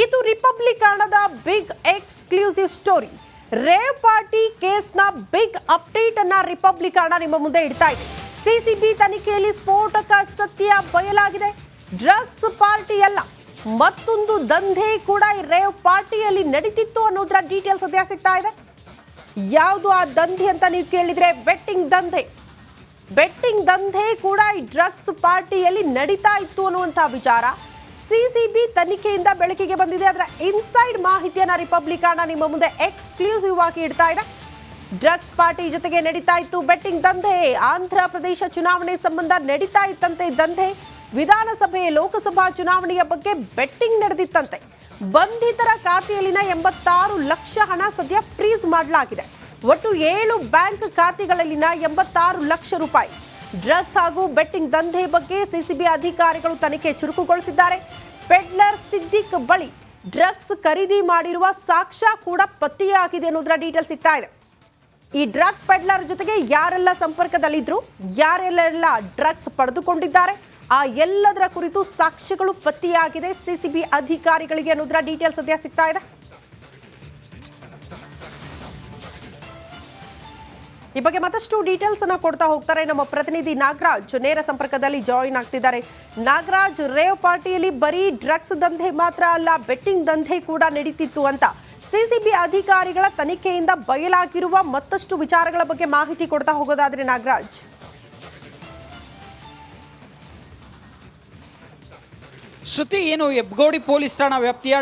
ಇದು ರಿಪಬ್ಲಿಕ್ ಕನ್ನಡದ big exclusive story. Rave party ಕೇಸ್ನ ಬಿಗ್ ಅಪ್ಡೇಟ್ ಅನ್ನ ರಿಪಬ್ಲಿಕ್ ಕನ್ನಡ ನಿಮ್ಮ ಮುಂದೆ ಇಡ್ತಾ ಇದೆ. ಸಿಸಿಬಿ ತನಿಖೆಯಲ್ಲಿ ಸ್ಫೋಟಕ ಸತ್ಯ ಬಯಲಾಗಿದೆ. ಡ್ರಗ್ಸ್ ಪಾರ್ಟಿ ಅಲ್ಲ, ಮತ್ತೊಂದು ದಂಧೆ ಕೂಡ ಈ ರೇವ್ ಪಾರ್ಟಿಯಲ್ಲಿ ನಡೀತಿತ್ತು ಅನ್ನೋದರ ಡೀಟೇಲ್ಸ್ ಸದ್ಯ ಸಿಗ್ತಾ ಇದೆ. ಯಾವುದು ಆ ದಂಧೆ ಅಂತ ನೀವು ಕೇಳಿದ್ರೆ ಬೆಟ್ಟಿಂಗ್ ದಂಧೆ ಕೂಡ ಈ ಡ್ರಗ್ಸ್ ಪಾರ್ಟಿಯಲ್ಲಿ ನಡೀತಾ ಇತ್ತು ಅನ್ನುವಂತಹ ವಿಚಾರ ಸಿಸಿಬಿ ತನಿಖೆಯಿಂದ ಬೆಳಕಿಗೆ ಬಂದಿದೆ. ಅದರ ಇನ್ಸೈಡ್ ಮಾಹಿತಿಯನ್ನ ರಿಪಬ್ಲಿಕ್ ಕನ್ನಡ ನಿಮ್ಮ ಮುಂದೆ ಎಕ್ಸ್ಕ್ಲೂಸಿವ್ ಆಗಿ ಇಡ್ತಾ ಇದೆ. ಡ್ರಗ್ಸ್ ಪಾರ್ಟಿ ಜೊತೆಗೆ ನಡೀತಾ ಇತ್ತು ಬೆಟ್ಟಿಂಗ್ ದಂಧೆ. ಆಂಧ್ರ ಪ್ರದೇಶ ಚುನಾವಣೆ ಸಂಬಂಧ ನಡೀತಾ ಇತ್ತಂತೆ ದಂಧೆ. ವಿಧಾನಸಭೆ ಲೋಕಸಭಾ ಚುನಾವಣೆಯ ಬಗ್ಗೆ ಬೆಟ್ಟಿಂಗ್ ನಡೆದಿತ್ತಂತೆ. ಬಂಧಿತರ ಖಾತೆಯಲ್ಲಿನ 86 ಲಕ್ಷ ಹಣ ಸದ್ಯ ಫ್ರೀಸ್ ಮಾಡಲಾಗಿದೆ. ಒಟ್ಟು 7 ಬ್ಯಾಂಕ್ ಖಾತೆಗಳಲ್ಲಿನ 86 ಲಕ್ಷ ರೂಪಾಯಿ. ಡ್ರಗ್ಸ್ ಹಾಗೂ ಬೆಟ್ಟಿಂಗ್ ದಂಧೆ ಬಗ್ಗೆ ಸಿಸಿಬಿ ಅಧಿಕಾರಿಗಳು ತನಿಖೆ ಚುರುಕುಗೊಳಿಸಿದ್ದಾರೆ. ಪೆಡ್ಲರ್ ಸಿದ್ದಿಕ್ ಬಳಿ ಡ್ರಗ್ಸ್ ಖರೀದಿ ಮಾಡಿರುವ ಸಾಕ್ಷ್ಯ ಕೂಡ ಪತ್ತೆಯಾಗಿದೆ ಅನ್ನೋದರ ಡೀಟೇಲ್ ಸಿಗ್ತಾ ಇದೆ. ಈ ಡ್ರಗ್ ಪೆಡ್ಲರ್ ಜೊತೆಗೆ ಯಾರೆಲ್ಲ ಸಂಪರ್ಕದಲ್ಲಿದ್ರು, ಯಾರೆಲ್ಲ ಡ್ರಗ್ಸ್ ಪಡೆದುಕೊಂಡಿದ್ದಾರೆ, ಆ ಎಲ್ಲದರ ಕುರಿತು ಸಾಕ್ಷ್ಯಗಳು ಪತ್ತೆಯಾಗಿದೆ ಸಿಸಿಬಿ ಅಧಿಕಾರಿಗಳಿಗೆ ಅನ್ನೋದರ ಡೀಟೇಲ್ ಸದ್ಯ ಸಿಗ್ತಾ ಇದೆ. ಈ ಬಗ್ಗೆ ಮತ್ತಷ್ಟು ಡೀಟೇಲ್ಸ್ ಅನ್ನ ಕೊಡ್ತಾ ಹೋಗ್ತಾರೆ ನಮ್ಮ ಪ್ರತಿನಿಧಿ ನಾಗರಾಜ್. ನೇರ ಸಂಪರ್ಕದಲ್ಲಿ ಜಾಯಿನ್ ಆಗ್ತಿದ್ದಾರೆ. ನಾಗರಾಜ್, ರೇವ್ ಪಾರ್ಟಿಯಲ್ಲಿ ಬರೀ ಡ್ರಗ್ಸ್ ದಂಧೆ ಮಾತ್ರ ಅಲ್ಲ, ಬೆಟ್ಟಿಂಗ್ ದಂಧೆ ಕೂಡ ನಡೀತಿತ್ತು ಅಂತ ಸಿಸಿಬಿ ಅಧಿಕಾರಿಗಳ ತನಿಖೆಯಿಂದ ಬಯಲಾಗಿರುವ ಮತ್ತಷ್ಟು ವಿಚಾರಗಳ ಬಗ್ಗೆ ಮಾಹಿತಿ ಕೊಡ್ತಾ ಹೋಗೋದಾದ್ರೆ ನಾಗರಾಜ್. ಶ್ರುತಿ, ಏನು ಹೆಬ್ಗೋಡಿ ಪೊಲೀಸ್ ಠಾಣಾ ವ್ಯಾಪ್ತಿಯ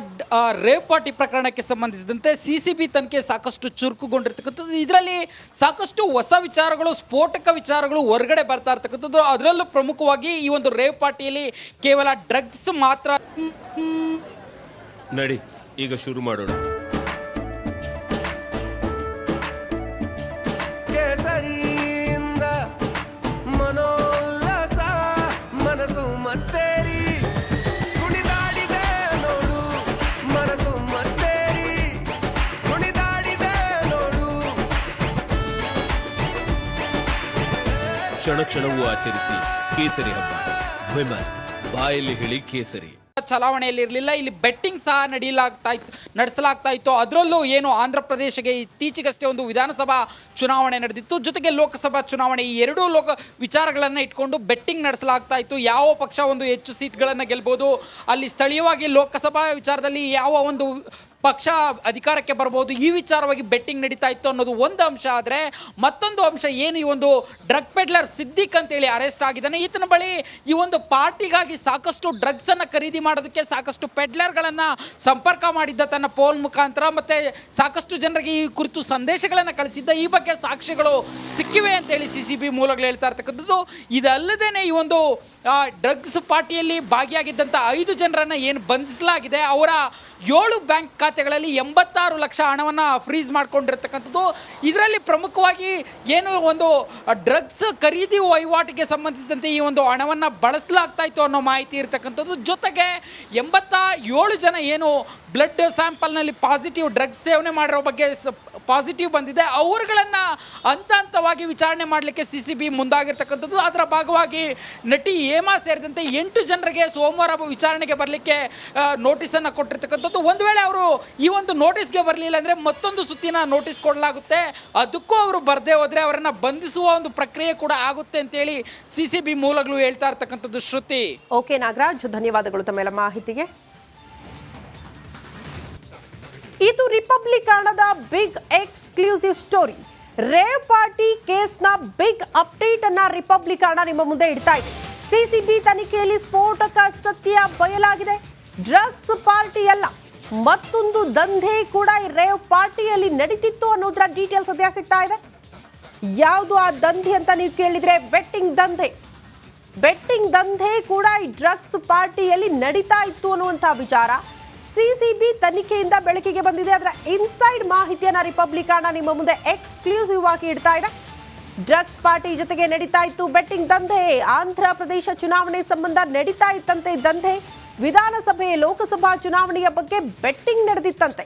ರೇವ್ ಪಾರ್ಟಿ ಪ್ರಕರಣಕ್ಕೆ ಸಂಬಂಧಿಸಿದಂತೆ ಸಿಸಿಬಿ ತನಿಖೆ ಸಾಕಷ್ಟು ಚುರುಕುಗೊಂಡಿರ್ತಕ್ಕಂಥದ್ದು. ಇದರಲ್ಲಿ ಸಾಕಷ್ಟು ಹೊಸ ವಿಚಾರಗಳು, ಸ್ಫೋಟಕ ವಿಚಾರಗಳು ಹೊರಗಡೆ ಬರ್ತಾ ಇರ್ತಕ್ಕಂಥದ್ದು. ಅದರಲ್ಲೂ ಪ್ರಮುಖವಾಗಿ ಈ ಒಂದು ರೇವ್ ಪಾರ್ಟಿಯಲ್ಲಿ ಕೇವಲ ಡ್ರಗ್ಸ್ ಮಾತ್ರ. ನಡಿ ಈಗ ಶುರು ಮಾಡೋಣ. ಕ್ಷಣ ಕ್ಷಣವೂ ಆಚರಿಸಿ ಕೇಸರಿ ಹಬ್ಬ. ವಿಮಲ್ ಬಾಯಲ್ಲಿ ಹೇಳಿ ಕೇಸರಿ. ಚಲಾವಣೆಯಲ್ಲಿ ಇರಲಿಲ್ಲ, ಇಲ್ಲಿ ಬೆಟ್ಟಿಂಗ್ ಸಹ ನಡೆಸಲಾಗ್ತಾ ಇತ್ತು. ಅದರಲ್ಲೂ ಏನು ಆಂಧ್ರ ಪ್ರದೇಶಕ್ಕೆ ಇತ್ತೀಚೆಗಷ್ಟೇ ಒಂದು ವಿಧಾನಸಭಾ ಚುನಾವಣೆ ನಡೆದಿತ್ತು, ಜೊತೆಗೆ ಲೋಕಸಭಾ ಚುನಾವಣೆ. ಈ ಎರಡೂ ವಿಚಾರಗಳನ್ನು ಇಟ್ಕೊಂಡು ಬೆಟ್ಟಿಂಗ್ ನಡೆಸಲಾಗ್ತಾ ಇತ್ತು. ಯಾವ ಪಕ್ಷ ಒಂದು ಹೆಚ್ಚು ಸೀಟ್ಗಳನ್ನು ಗೆಲ್ಬೋದು, ಅಲ್ಲಿ ಸ್ಥಳೀಯವಾಗಿ ಲೋಕಸಭಾ ವಿಚಾರದಲ್ಲಿ ಯಾವ ಒಂದು ಪಕ್ಷ ಅಧಿಕಾರಕ್ಕೆ ಬರ್ಬೋದು, ಈ ವಿಚಾರವಾಗಿ ಬೆಟ್ಟಿಂಗ್ ನಡೀತಾ ಇತ್ತು ಅನ್ನೋದು ಒಂದು ಅಂಶ. ಆದರೆ ಮತ್ತೊಂದು ಅಂಶ ಏನು, ಈ ಒಂದು ಡ್ರಗ್ ಪೆಡ್ಲರ್ ಸಿದ್ದಿಕ್ ಅಂತೇಳಿ ಅರೆಸ್ಟ್ ಆಗಿದ್ದಾನೆ. ಈತನ ಬಳಿ ಈ ಒಂದು ಪಾರ್ಟಿಗಾಗಿ ಸಾಕಷ್ಟು ಡ್ರಗ್ಸ್ ಅನ್ನು ಖರೀದಿ ಮಾಡೋದಕ್ಕೆ ಸಾಕಷ್ಟು ಪೆಡ್ಲರ್ಗಳನ್ನು ಸಂಪರ್ಕ ಮಾಡಿದ್ದ ತನ್ನ ಫೋನ್ ಮುಖಾಂತರ, ಮತ್ತೆ ಸಾಕಷ್ಟು ಜನರಿಗೆ ಈ ಕುರಿತು ಸಂದೇಶಗಳನ್ನು ಕಳಿಸಿದ್ದ. ಈ ಬಗ್ಗೆ ಸಾಕ್ಷ್ಯಗಳು ಸಿಕ್ಕಿವೆ ಅಂತೇಳಿ ಸಿಸಿಬಿ ಮೂಲಗಳು ಹೇಳ್ತಾ ಇರ್ತಕ್ಕಂಥದ್ದು. ಇದಲ್ಲದೇನೆ ಈ ಒಂದು ಡ್ರಗ್ಸ್ ಪಾರ್ಟಿಯಲ್ಲಿ ಭಾಗಿಯಾಗಿದ್ದಂಥ 5 ಜನರನ್ನು ಏನು ಬಂಧಿಸಲಾಗಿದೆ, ಅವರ 7 ಬ್ಯಾಂಕ್ ಖಾತೆಗಳಲ್ಲಿ 86 ಲಕ್ಷ ಹಣವನ್ನು ಫ್ರೀಸ್ ಮಾಡ್ಕೊಂಡಿರ್ತಕ್ಕಂಥದ್ದು. ಇದರಲ್ಲಿ ಪ್ರಮುಖವಾಗಿ ಏನು ಒಂದು ಡ್ರಗ್ಸ್ ಖರೀದಿ ವಹಿವಾಟಿಗೆ ಸಂಬಂಧಿಸಿದಂತೆ ಈ ಒಂದು ಹಣವನ್ನು ಬಳಸಲಾಗ್ತಾ ಇತ್ತು ಅನ್ನೋ ಮಾಹಿತಿ ಇರ್ತಕ್ಕಂಥದ್ದು. ಜೊತೆಗೆ 87 ಜನ ಏನು ಬ್ಲಡ್ ಸ್ಯಾಂಪಲ್ನಲ್ಲಿ ಪಾಸಿಟಿವ್ ಡ್ರಗ್ಸ್ ಸೇವನೆ ಮಾಡಿರೋ ಬಗ್ಗೆ ಪಾಸಿಟಿವ್ ಬಂದಿದೆ, ಅವರುಗಳನ್ನು ಹಂತವಾಗಿ ವಿಚಾರಣೆ ಮಾಡಲಿಕ್ಕೆ ಸಿಸಿಬಿ ಮುಂದಾಗಿರ್ತಕ್ಕಂಥದ್ದು. ಅದರ ಭಾಗವಾಗಿ ನಟಿ ಹೇಮಾ ಸೇರಿದಂತೆ 8 ಜನರಿಗೆ ಸೋಮವಾರ ವಿಚಾರಣೆಗೆ ಬರಲಿಕ್ಕೆ ನೋಟಿಸನ್ನು ಕೊಟ್ಟಿರ್ತಕ್ಕಂಥದ್ದು. ಒಂದು ವೇಳೆ ಅವರು ಈ ಒಂದು ನೋಟಿಸ್ಗೆ ಬರಲಿಲ್ಲ ಅಂದರೆ ಮತ್ತೊಂದು ಸುತ್ತಿನ ನೋಟಿಸ್ ಕೊಡಲಾಗುತ್ತೆ. ಅದಕ್ಕೂ ಅವರು ಬರದೇ ಹೋದರೆ ಅವರನ್ನು ಬಂಧಿಸುವ ಒಂದು ಪ್ರಕ್ರಿಯೆ ಕೂಡ ಆಗುತ್ತೆ ಅಂತೇಳಿ ಸಿಸಿಬಿ ಮೂಲಗಳು ಹೇಳ್ತಾ ಇರ್ತಕ್ಕಂಥದ್ದು. ಶ್ರುತಿ. ಓಕೆ ನಾಗರಾಜ್, ಧನ್ಯವಾದಗಳು ತಮ್ಮೆಲ್ಲ ಮಾಹಿತಿಗೆ. ಇದು ರಿಪಬ್ಲಿಕ್ ಕನ್ನಡದ big exclusive story. Rave party ಕೇಸ್ನ ಬಿಗ್ ಅಪ್ಡೇಟ್ ಅನ್ನ ರಿಪಬ್ಲಿಕ್ ಕನ್ನಡ ನಿಮ್ಮ ಮುಂದೆ ಇಡ್ತಾ ಇದೆ. ಸಿಸಿಬಿ ತನಿಖೆಯಲ್ಲಿ ಸ್ಫೋಟಕ ಸತ್ಯ ಬಯಲಾಗಿದೆ. ಡ್ರಗ್ಸ್ ಪಾರ್ಟಿ ಅಲ್ಲ, ಮತ್ತೊಂದು ದಂಧೆ ಕೂಡ ಈ ರೇವ್ ಪಾರ್ಟಿಯಲ್ಲಿ ನಡೀತಿತ್ತು ಅನ್ನೋದರ ಡೀಟೇಲ್ ಸದ್ಯ ಸಿಗ್ತಾ ಇದೆ. ಯಾವುದು ಆ ದಂಧೆ ಅಂತ ನೀವು ಕೇಳಿದ್ರೆ ಬೆಟ್ಟಿಂಗ್ ದಂಧೆ ಕೂಡ ಈ ಡ್ರಗ್ಸ್ ಪಾರ್ಟಿಯಲ್ಲಿ ನಡೀತಾ ಇತ್ತು ಅನ್ನುವಂತಹ ವಿಚಾರ ಸಿಸಿಬಿ ತನಿಖೆಯಿಂದ ಬೆಳಕಿಗೆ ಬಂದಿದೆ. ಅದರ ಇನ್ಸೈಡ್ ಮಾಹಿತಿಯನ್ನ ರಿಪಬ್ಲಿಕ್ ಕನ್ನಡ ನಿಮ್ಮ ಮುಂದೆ ಎಕ್ಸ್ಕ್ಲೂಸಿವ್ ಆಗಿ ಇಡ್ತಾ ಇದೆ. ಡ್ರಗ್ಸ್ ಪಾರ್ಟಿ ಜೊತೆಗೆ ನಡೀತಾ ಇತ್ತು ಬೆಟ್ಟಿಂಗ್ ದಂಧೆ. ಆಂಧ್ರ ಪ್ರದೇಶ ಚುನಾವಣೆ ಸಂಬಂಧ ನಡೀತಾ ಇತ್ತಂತೆ ದಂಧೆ. ವಿಧಾನಸಭೆ ಲೋಕಸಭಾ ಚುನಾವಣೆಯ ಬಗ್ಗೆ ಬೆಟ್ಟಿಂಗ್ ನಡೆದಿತ್ತಂತೆ.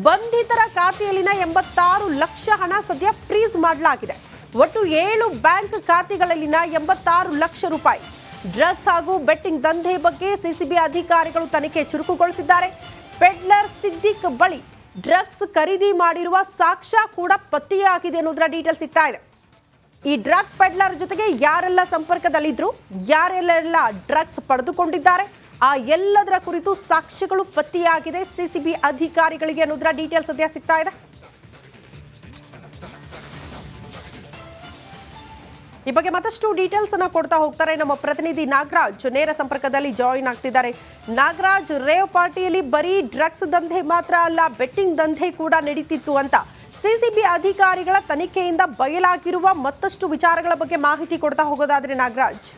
ಬಂಧಿತರ ಖಾತೆಯಲ್ಲಿನ 86 ಲಕ್ಷ ಹಣ ಸದ್ಯ ಫ್ರೀಸ್ ಮಾಡಲಾಗಿದೆ. ಒಟ್ಟು 7 ಬ್ಯಾಂಕ್ ಖಾತೆಗಳಲ್ಲಿನ 86 ಲಕ್ಷ ರೂಪಾಯಿ. ಡ್ರಗ್ಸ್ ಹಾಗೂ ಬೆಟ್ಟಿಂಗ್ ದಂಧೆ ಬಗ್ಗೆ ಸಿಸಿಬಿ ಅಧಿಕಾರಿಗಳು ತನಿಖೆ ಚುರುಕುಗೊಳಿಸಿದ್ದಾರೆ. ಪೆಡ್ಲರ್ ಸಿದ್ದಿಕ್ ಬಳಿ ಡ್ರಗ್ಸ್ ಖರೀದಿ ಮಾಡಿರುವ ಸಾಕ್ಷ್ಯ ಕೂಡ ಪತ್ತೆಯಾಗಿದೆ ಅನ್ನೋದರ ಡೀಟೇಲ್ ಸಿಗ್ತಾ ಇದೆ. ಈ ಡ್ರಗ್ ಪೆಡ್ಲರ್ ಜೊತೆಗೆ ಯಾರೆಲ್ಲ ಸಂಪರ್ಕದಲ್ಲಿದ್ರು, ಯಾರೆಲ್ಲ ಡ್ರಗ್ಸ್ ಪಡೆದುಕೊಂಡಿದ್ದಾರೆ, ಆ ಎಲ್ಲದರ ಕುರಿತು ಸಾಕ್ಷ್ಯಗಳು ಪತ್ತೆಯಾಗಿದೆ ಸಿಸಿಬಿ ಅಧಿಕಾರಿಗಳಿಗೆ ಅನ್ನೋದರ ಡೀಟೇಲ್ ಸದ್ಯ ಸಿಗ್ತಾ ಇದೆ. ಈ ಬಗ್ಗೆ ಮತ್ತಷ್ಟು ಡೀಟೇಲ್ಸ್ ಅನ್ನ ಕೊಡ್ತಾ ಹೋಗ್ತಾರೆ ನಮ್ಮ ಪ್ರತಿನಿಧಿ ನಾಗರಾಜ್, ನೇರ ಸಂಪರ್ಕದಲ್ಲಿ ಜಾಯಿನ್ ಆಗ್ತಿದ್ದಾರೆ. ನಾಗರಾಜ್, ರೇವ್ ಪಾರ್ಟಿಯಲ್ಲಿ ಬರೀ ಡ್ರಗ್ಸ್ ದಂಧೆ ಮಾತ್ರ ಅಲ್ಲ, ಬೆಟ್ಟಿಂಗ್ ದಂಧೆ ಕೂಡ ನಡೀತಿತ್ತು ಅಂತ ಸಿಸಿಬಿ ಅಧಿಕಾರಿಗಳ ತನಿಖೆಯಿಂದ ಬಯಲಾಗಿರುವ ಮತ್ತಷ್ಟು ವಿಚಾರಗಳ ಬಗ್ಗೆ ಮಾಹಿತಿ ಕೊಡ್ತಾ ಹೋಗೋದಾದ್ರೆ ನಾಗರಾಜ್.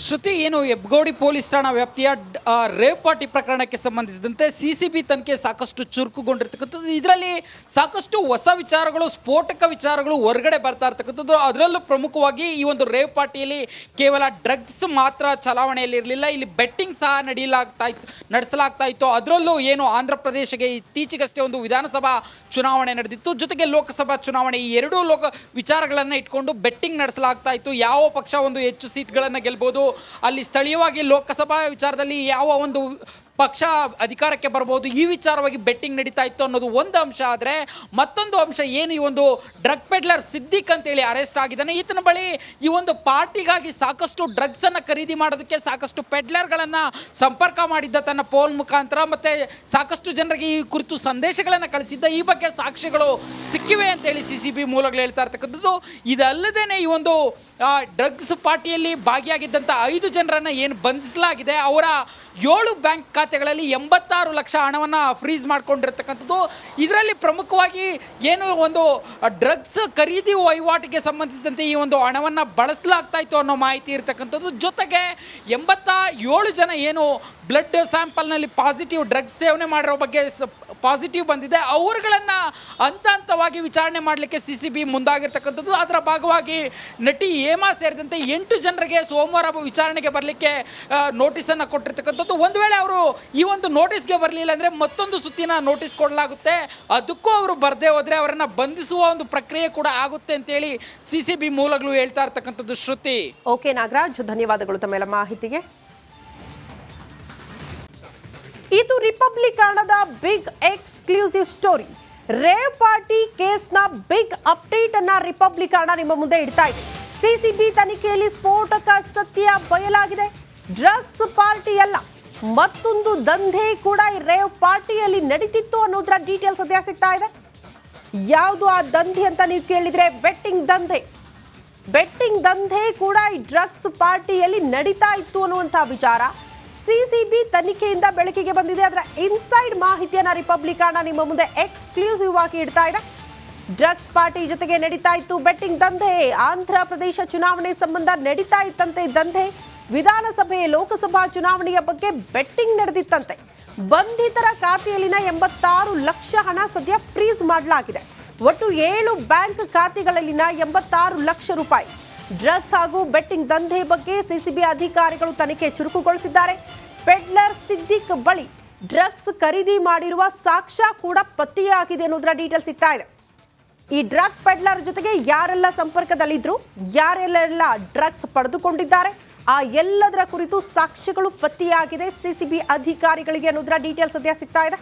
ಶ್ರುತಿ, ಏನು ಹೆಬ್ಗೋಡಿ ಪೊಲೀಸ್ ಠಾಣಾ ವ್ಯಾಪ್ತಿಯ ರೇವ್ ಪಾರ್ಟಿ ಪ್ರಕರಣಕ್ಕೆ ಸಂಬಂಧಿಸಿದಂತೆ ಸಿಸಿಬಿ ತನಿಖೆ ಸಾಕಷ್ಟು ಚುರುಕುಗೊಂಡಿರ್ತಕ್ಕಂಥದ್ದು. ಇದರಲ್ಲಿ ಸಾಕಷ್ಟು ಹೊಸ ವಿಚಾರಗಳು, ಸ್ಫೋಟಕ ವಿಚಾರಗಳು ಹೊರಗಡೆ ಬರ್ತಾ ಇರ್ತಕ್ಕಂಥದ್ದು. ಅದರಲ್ಲೂ ಪ್ರಮುಖವಾಗಿ ಈ ಒಂದು ರೇವ್ ಪಾರ್ಟಿಯಲ್ಲಿ ಕೇವಲ ಡ್ರಗ್ಸ್ ಮಾತ್ರ ಚಲಾವಣೆಯಲ್ಲಿ ಇರಲಿಲ್ಲ, ಇಲ್ಲಿ ಬೆಟ್ಟಿಂಗ್ ಸಹ ನಡೆಸಲಾಗ್ತಾ ಇತ್ತು. ಅದರಲ್ಲೂ ಏನು ಆಂಧ್ರ ಪ್ರದೇಶಕ್ಕೆ ಇತ್ತೀಚೆಗಷ್ಟೇ ಒಂದು ವಿಧಾನಸಭಾ ಚುನಾವಣೆ ನಡೆದಿತ್ತು, ಜೊತೆಗೆ ಲೋಕಸಭಾ ಚುನಾವಣೆ, ಈ ಎರಡೂ ವಿಚಾರಗಳನ್ನು ಇಟ್ಕೊಂಡು ಬೆಟ್ಟಿಂಗ್ ನಡೆಸಲಾಗ್ತಾ ಇತ್ತು. ಯಾವ ಪಕ್ಷ ಒಂದು ಹೆಚ್ಚು ಸೀಟ್ಗಳನ್ನು ಗೆಲ್ಬಹುದು, ಅಲ್ಲಿ ಸ್ಥಳೀಯವಾಗಿ ಲೋಕಸಭಾ ವಿಚಾರದಲ್ಲಿ ಯಾವ ಒಂದು ಪಕ್ಷ ಅಧಿಕಾರಕ್ಕೆ ಬರಬಹುದು, ಈ ವಿಚಾರವಾಗಿ ಬೆಟ್ಟಿಂಗ್ ನಡೀತಾ ಇತ್ತು ಅನ್ನೋದು ಒಂದು ಅಂಶ. ಆದರೆ ಮತ್ತೊಂದು ಅಂಶ ಏನು, ಈ ಒಂದು ಡ್ರಗ್ ಪೆಡ್ಲರ್ ಸಿದ್ದಿಕ್ ಅಂತೇಳಿ ಅರೆಸ್ಟ್ ಆಗಿದ್ದಾನೆ. ಈತನ ಬಳಿ ಈ ಒಂದು ಪಾರ್ಟಿಗಾಗಿ ಸಾಕಷ್ಟು ಡ್ರಗ್ಸನ್ನು ಖರೀದಿ ಮಾಡೋದಕ್ಕೆ ಸಾಕಷ್ಟು ಪೆಡ್ಲರ್ಗಳನ್ನು ಸಂಪರ್ಕ ಮಾಡಿದ್ದ ತನ್ನ ಫೋನ್ ಮುಖಾಂತರ, ಮತ್ತು ಸಾಕಷ್ಟು ಜನರಿಗೆ ಈ ಕುರಿತು ಸಂದೇಶಗಳನ್ನು ಕಳಿಸಿದ್ದ. ಈ ಬಗ್ಗೆ ಸಾಕ್ಷ್ಯಗಳು ಸಿಕ್ಕಿವೆ ಅಂತೇಳಿ ಸಿಸಿಬಿ ಮೂಲಗಳು ಹೇಳ್ತಾ ಇರ್ತಕ್ಕಂಥದ್ದು. ಇದಲ್ಲದೇ ಈ ಒಂದು ಡ್ರಗ್ಸ್ ಪಾರ್ಟಿಯಲ್ಲಿ ಭಾಗಿಯಾಗಿದ್ದಂಥ 5 ಜನರನ್ನು ಏನು ಬಂಧಿಸಲಾಗಿದೆ, ಅವರ 7 ಬ್ಯಾಂಕ್ ಖಾತೆಗಳಲ್ಲಿ 86 ಲಕ್ಷ ಹಣವನ್ನು ಫ್ರೀಸ್ ಮಾಡ್ಕೊಂಡಿರ್ತಕ್ಕಂಥದ್ದು. ಇದರಲ್ಲಿ ಪ್ರಮುಖವಾಗಿ ಏನು ಒಂದು ಡ್ರಗ್ಸ್ ಖರೀದಿ ವಹಿವಾಟಿಗೆ ಸಂಬಂಧಿಸಿದಂತೆ ಈ ಒಂದು ಹಣವನ್ನು ಬಳಸಲಾಗ್ತಾ ಇತ್ತು ಅನ್ನೋ ಮಾಹಿತಿ ಇರ್ತಕ್ಕಂಥದ್ದು. ಜೊತೆಗೆ 87 ಜನ ಏನು ಬ್ಲಡ್ ಸ್ಯಾಂಪಲ್ನಲ್ಲಿ ಪಾಸಿಟಿವ್ ಡ್ರಗ್ಸ್ ಸೇವನೆ ಮಾಡಿರೋ ಬಗ್ಗೆ ಪಾಸಿಟಿವ್ ಬಂದಿದೆ, ಅವರುಗಳನ್ನು ಹಂತವಾಗಿ ವಿಚಾರಣೆ ಮಾಡಲಿಕ್ಕೆ ಸಿಸಿಬಿ ಮುಂದಾಗಿರ್ತಕ್ಕಂಥದ್ದು. ಅದರ ಭಾಗವಾಗಿ ನಟಿ ಹೇಮಾ ಸೇರಿದಂತೆ 8 ಜನರಿಗೆ ಸೋಮವಾರ ವಿಚಾರಣೆಗೆ ಬರಲಿಕ್ಕೆ ನೋಟಿಸನ್ನು ಕೊಟ್ಟಿರ್ತಕ್ಕಂಥದ್ದು. ಒಂದು ವೇಳೆ ಅವರು ಈ ಒಂದು ನೋಟಿಸ್ಗೆ ಬರಲಿಲ್ಲ ಅಂದರೆ ಮತ್ತೊಂದು ಸುತ್ತಿನ ನೋಟಿಸ್ ಕೊಡಲಾಗುತ್ತೆ. ಅದಕ್ಕೂ ಅವರು ಬರದೇ ಹೋದರೆ ಅವರನ್ನು ಬಂಧಿಸುವ ಒಂದು ಪ್ರಕ್ರಿಯೆ ಕೂಡ ಆಗುತ್ತೆ ಅಂತೇಳಿ ಸಿಸಿಬಿ ಮೂಲಗಳು ಹೇಳ್ತಾ ಇರ್ತಕ್ಕಂಥದ್ದು. ಶ್ರುತಿ. ಓಕೆ ನಾಗರಾಜ್, ಧನ್ಯವಾದಗಳು ತಮ್ಮೆಲ್ಲ ಮಾಹಿತಿಗೆ. ಇದು ರಿಪಬ್ಲಿಕ್ ಕನ್ನಡದ big exclusive story. Rave party ಕೇಸ್ನ ಬಿಗ್ ಅಪ್ಡೇಟ್ ಅನ್ನ ರಿಪಬ್ಲಿಕ್ ಕನ್ನಡ ನಿಮ್ಮ ಮುಂದೆ ಇಡ್ತಾ ಇದೆ. ಸಿಸಿಬಿ ತನಿಖೆಯಲ್ಲಿ ಸ್ಫೋಟಕ ಸತ್ಯ ಬಯಲಾಗಿದೆ. ಡ್ರಗ್ಸ್ ಪಾರ್ಟಿ ಅಲ್ಲ, ಮತ್ತೊಂದು ದಂಧೆ ಕೂಡ ಈ ರೇವ್ ಪಾರ್ಟಿಯಲ್ಲಿ ನಡೀತಿತ್ತು ಅನ್ನೋದರ ಡೀಟೇಲ್ಸ್ ಸದ್ಯ ಸಿಗ್ತಾ ಇದೆ. ಯಾವುದು ಆ ದಂಧೆ ಅಂತ ನೀವು ಕೇಳಿದ್ರೆ, ಬೆಟ್ಟಿಂಗ್ ದಂಧೆ. ಬೆಟ್ಟಿಂಗ್ ದಂಧೆ ಕೂಡ ಈ ಡ್ರಗ್ಸ್ ಪಾರ್ಟಿಯಲ್ಲಿ ನಡೀತಾ ಇತ್ತು ಅನ್ನುವಂಥ ವಿಚಾರ ಸಿಸಿಬಿ ತನಿಖೆಯಿಂದ ಬೆಳಕಿಗೆ ಬಂದಿದೆ. ಅದರ ಇನ್ಸೈಡ್ ಮಾಹಿತಿಯನ್ನ ರಿಪಬ್ಲಿಕ್ ಕನ್ನಡ ನಿಮ್ಮ ಮುಂದೆ ಎಕ್ಸ್ಕ್ಲೂಸಿವ್ ಆಗಿ ಇಡ್ತಾ ಇದೆ. ಡ್ರಗ್ಸ್ ಪಾರ್ಟಿ ಜೊತೆಗೆ ನಡೀತಾ ಇತ್ತು ಬೆಟ್ಟಿಂಗ್ ದಂಧೆ. ಆಂಧ್ರ ಪ್ರದೇಶ ಚುನಾವಣೆ ಸಂಬಂಧ ನಡೀತಾ ಇತ್ತಂತೆ ದಂಧೆ. ವಿಧಾನಸಭೆ, ಲೋಕಸಭಾ ಚುನಾವಣೆಯ ಬಗ್ಗೆ ಬೆಟ್ಟಿಂಗ್ ನಡೆದಿತ್ತಂತೆ. ಬಂಧಿತರ ಖಾತೆಯಲ್ಲಿನ 86 ಲಕ್ಷ ಹಣ ಸದ್ಯ ಫ್ರೀಸ್ ಮಾಡಲಾಗಿದೆ. ಒಟ್ಟು 7 ಬ್ಯಾಂಕ್ ಖಾತೆಗಳಲ್ಲಿನ 86 ಲಕ್ಷ ರೂಪಾಯಿ. ಡ್ರಗ್ಸ್ ಹಾಗೂ ಬೆಟ್ಟಿಂಗ್ ದಂಧೆ ಬಗ್ಗೆ ಸಿಸಿಬಿ ಅಧಿಕಾರಿಗಳು ತನಿಖೆ ಚುರುಕುಗೊಳಿಸಿದ್ದಾರೆ. ಪೆಡ್ಲರ್ ಸಿದ್ದಿಕ್ ಬಳಿ ಡ್ರಗ್ಸ್ ಖರೀದಿ ಮಾಡಿರುವ ಸಾಕ್ಷ್ಯ ಕೂಡ ಪತ್ತೆಯಾಗಿದೆ ಅನ್ನೋದರ ಡೀಟೇಲ್ ಸಿಗ್ತಾ ಇದೆ. ಈ ಡ್ರಗ್ ಪೆಡ್ಲರ್ ಜೊತೆಗೆ ಯಾರೆಲ್ಲ ಸಂಪರ್ಕದಲ್ಲಿದ್ರು, ಯಾರೆಲ್ಲ ಡ್ರಗ್ಸ್ ಪಡೆದುಕೊಂಡಿದ್ದಾರೆ, ಆ ಎಲ್ಲದರ ಕುರಿತು ಸಾಕ್ಷ್ಯಗಳು ಪತ್ತೆಯಾಗಿದೆ ಸಿಸಿಬಿ ಅಧಿಕಾರಿಗಳಿಗೆ ಅನ್ನೋದರ ಡೀಟೇಲ್ ಸದ್ಯ ಸಿಗ್ತಾ ಇದೆ.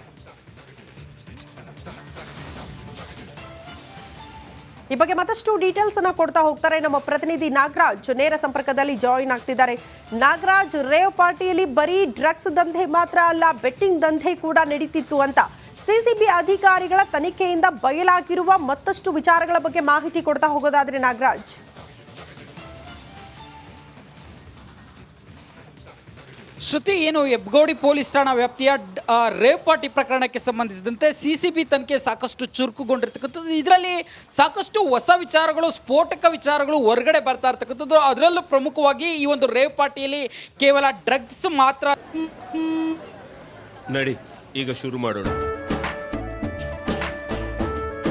ಈ ಬಗ್ಗೆ ಮತ್ತಷ್ಟು ಡೀಟೇಲ್ಸ್ ಅನ್ನ ಕೊಡ್ತಾ ಹೋಗ್ತಾರೆ ನಮ್ಮ ಪ್ರತಿನಿಧಿ ನಾಗರಾಜ್, ನೇರ ಸಂಪರ್ಕದಲ್ಲಿ ಜಾಯಿನ್ ಆಗ್ತಿದ್ದಾರೆ. ನಾಗರಾಜ್, ರೇವ್ ಪಾರ್ಟಿಯಲ್ಲಿ ಬರೀ ಡ್ರಗ್ಸ್ ದಂಧೆ ಮಾತ್ರ ಅಲ್ಲ, ಬೆಟ್ಟಿಂಗ್ ದಂಧೆ ಕೂಡ ನಡೀತಿತ್ತು ಅಂತ ಸಿಸಿಬಿ ಅಧಿಕಾರಿಗಳ ತನಿಖೆಯಿಂದ ಬಯಲಾಗಿರುವ ಮತ್ತಷ್ಟು ವಿಚಾರಗಳ ಬಗ್ಗೆ ಮಾಹಿತಿ ಕೊಡ್ತಾ ಹೋಗೋದಾದ್ರೆ ನಾಗರಾಜ್. ಶ್ರುತಿ, ಏನು ಹೆಬ್ಗೋಡಿ ಪೊಲೀಸ್ ಠಾಣಾ ವ್ಯಾಪ್ತಿಯ ರೇವ್ ಪಾರ್ಟಿ ಪ್ರಕರಣಕ್ಕೆ ಸಂಬಂಧಿಸಿದಂತೆ ಸಿಸಿಬಿ ತನಿಖೆ ಸಾಕಷ್ಟು ಚುರುಕುಗೊಂಡಿರ್ತಕ್ಕಂಥದ್ದು. ಇದರಲ್ಲಿ ಸಾಕಷ್ಟು ಹೊಸ ವಿಚಾರಗಳು, ಸ್ಫೋಟಕ ವಿಚಾರಗಳು ಹೊರಗಡೆ ಬರ್ತಾ ಇರ್ತಕ್ಕಂಥದ್ದು. ಅದರಲ್ಲೂ ಪ್ರಮುಖವಾಗಿ ಈ ಒಂದು ರೇವ್ ಪಾರ್ಟಿಯಲ್ಲಿ ಕೇವಲ ಡ್ರಗ್ಸ್ ಮಾತ್ರ. ನಡಿ, ಈಗ ಶುರು ಮಾಡೋಣ.